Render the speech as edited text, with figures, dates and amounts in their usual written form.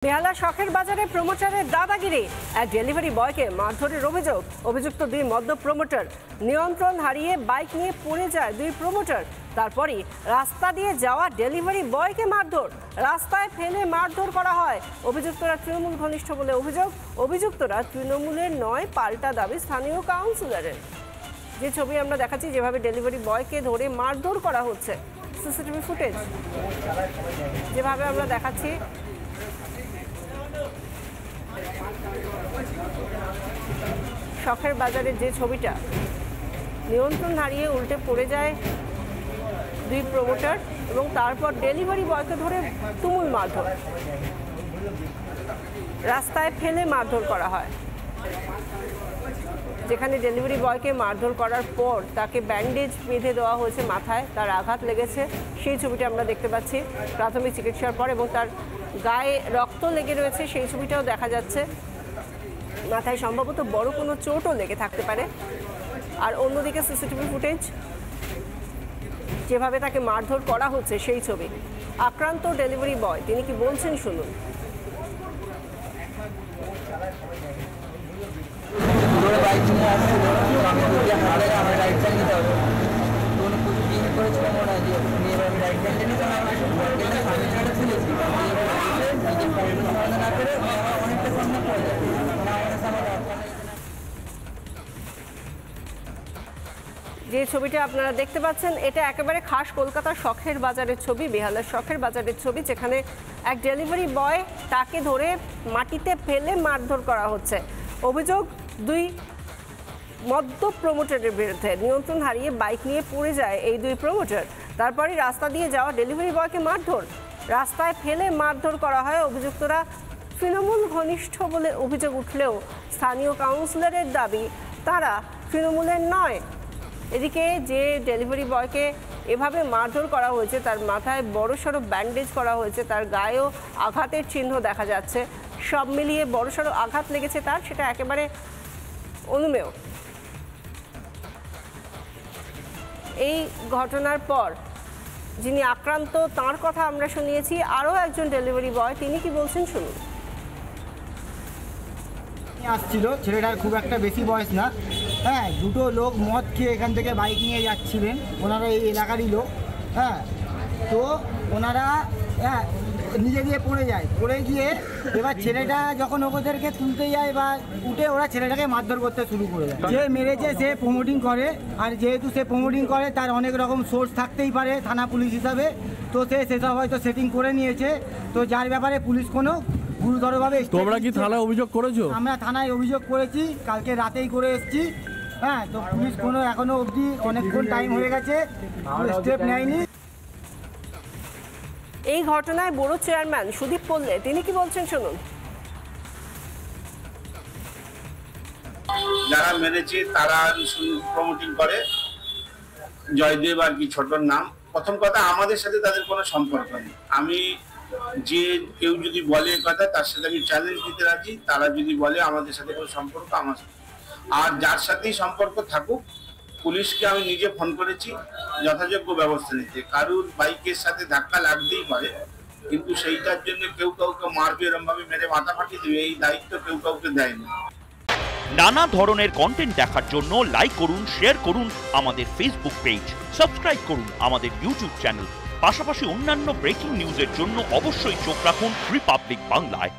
বেহালা শখের বাজারে প্রমোটারের দাদাগিরি, এক ডেলিভারি বয়কে মারধরের অভিযোগ। অভিযুক্ত দুই মদ্য প্রমোটার, নিয়ন্ত্রণ হারিয়ে বাইক নিয়ে পড়ে যায় দুই প্রমোটার। তারপরই রাস্তা দিয়ে যাওয়া ডেলিভারি বয়কে মারধর, রাস্তায় ফেলে মারধর করা হয়। অভিযুক্তরা তৃণমূল ঘনিষ্ঠ বলে অভিযোগ। অভিযুক্তরা তৃণমূলের নয়, পাল্টা দাবি স্থানীয় কাউন্সিলরের। যে ছবি আমরা দেখাচ্ছি, যেভাবে ডেলিভারি বয়কে ধরে মারধর করা হচ্ছে, সিসিটিভি ফুটেজ যেভাবে আমরা দেখাচ্ছি, শখের বাজারের যে ছবিটা, নিয়ন্ত্রণ হারিয়ে উল্টে পড়ে যায় দুই প্রমোটার এবং তারপর ডেলিভারি বয়কে ধরে তুমুল মারধর, রাস্তায় ফেলে মারধর করা হয়। যেখানে ডেলিভারি বয়কে মারধর করার পর তাকে ব্যান্ডেজ বেঁধে দেওয়া হয়েছে মাথায়, তার আঘাত লেগেছে, সেই ছবিটা আমরা দেখতে পাচ্ছি প্রাথমিক চিকিৎসার পর, এবং তার গায়ে রক্ত লেগে রয়েছে সেই ছবিটাও দেখা যাচ্ছে। মাথায় সম্ভবত বড় কোনো চোটও লেগে থাকতে পারে। আর অন্যদিকে সিসিটিভি ফুটেজ, যেভাবে তাকে মারধর করা হচ্ছে সেই ছবি। আক্রান্ত ডেলিভারি বয় তিনি কি বলছেন শুনুন। যে ছবিটা আপনারা দেখতে পাচ্ছেন, এটা একেবারে খাস কলকাতার শখের বাজারের ছবি, বেহালার শখের বাজারের ছবি, যেখানে এক ডেলিভারি বয়, তাকে ধরে মাটিতে ফেলে মারধর করা হচ্ছে। অভিযোগ দুই মদ্য প্রমোটারের বিরুদ্ধে। নিয়ন্ত্রণ হারিয়ে বাইক নিয়ে পড়ে যায় এই দুই প্রমোটার। তারপরে রাস্তা দিয়ে যাওয়া ডেলিভারি বয়কে মারধর, রাস্তায় ফেলে মারধর করা হয়। অভিযুক্তরা তৃণমূল ঘনিষ্ঠ বলে অভিযোগ উঠলেও স্থানীয় কাউন্সিলরের দাবি তারা তৃণমূলের নয়। এদিকে যে ডেলিভারি বয়কে এভাবে মারধর করা হয়েছে, তার মাথায় বড়সড় ব্যান্ডেজ করা হয়েছে, তার গায়েও আঘাতের চিহ্ন দেখা যাচ্ছে। সব মিলিয়ে বড়সড় আঘাত লেগেছে তার, সেটা একেবারে অনুমেয়। এই ঘটনার পর যিনি আক্রান্ত তার কথা আমরা শুনিয়েছি। আরও একজন ডেলিভারি বয়, তিনি কি বলছেন শুনুন। আসছিল, ছেলেটার খুব একটা বেশি বয়স না, হ্যাঁ, দুটো লোক মদ খেয়ে এখান থেকে বাইক নিয়ে যাচ্ছিলেন, ওনারা এই এলাকারই লোক, হ্যাঁ। তো ওনারা নিজে দিয়ে পড়ে গিয়ে এবার ছেলেটা যখন ওদেরকে তুলতে যায় বা উঠে, ওরা ছেলেটাকে মারধর করতে শুরু করে দেয়। যে মেরেছে সে প্রমোটিং করে, আর যেহেতু সে প্রমোটিং করে তার অনেক রকম সোর্স থাকতেই পারে থানা পুলিশ হিসাবে, তো সে সেসব হয়তো সেটিং করে নিয়েছে। তো যার ব্যাপারে পুলিশ কোনো গুরুতরভাবে। তোমরা কি থানায় অভিযোগ করেছো? আমরা থানায় অভিযোগ করেছি, কালকে রাতেই করে এসেছি, হ্যাঁ। তো পুলিশ কোনো এখনো অবধি অনেকক্ষণ টাইম হয়ে গেছে, স্টেপ নেয়নি। এই ঘটনায় বড় চেয়ারম্যান সুদীপ পল্লে তিনি কি বলছেন শুনুন। যারা মেরেছে তারা প্রমোটিং করে, জয়দেব আর কি ছোটর নাম। প্রথম কথা, আমাদের সাথে তাদের কোনো সম্পর্ক নেই। আমি যে কেউ যদি বলে কথা, তার সাথে আমি চ্যালেঞ্জ দিতে রাজি। তারা যদি বলে আমাদের সাথে কোনো সম্পর্ক, আমার আর যার সাথেই সম্পর্ক থাকুক, পুলিশকে আমি নিজে ফোন করেছি যথাযোগ্য ব্যবস্থা নিতে। কারুর বাইকের সাথে ধাক্কা লাগতেই পারে, কিন্তু সেইটার জন্য কেউ কাউকে মারবে, এরকম ভাবে মেরে মাথা ফাটিয়ে দেবে, এই দায়িত্ব কেউ কাউকে দেয়নি। নানা ধরনের কন্টেন্ট দেখার জন্য লাইক করুন, শেয়ার করুন আমাদের ফেসবুক পেজ, সাবস্ক্রাইব করুন আমাদের ইউটিউব চ্যানেল। পাশাপাশি অন্যান্য ব্রেকিং নিউজের জন্য অবশ্যই চোখ রাখুন রিপাবলিক বাংলায়।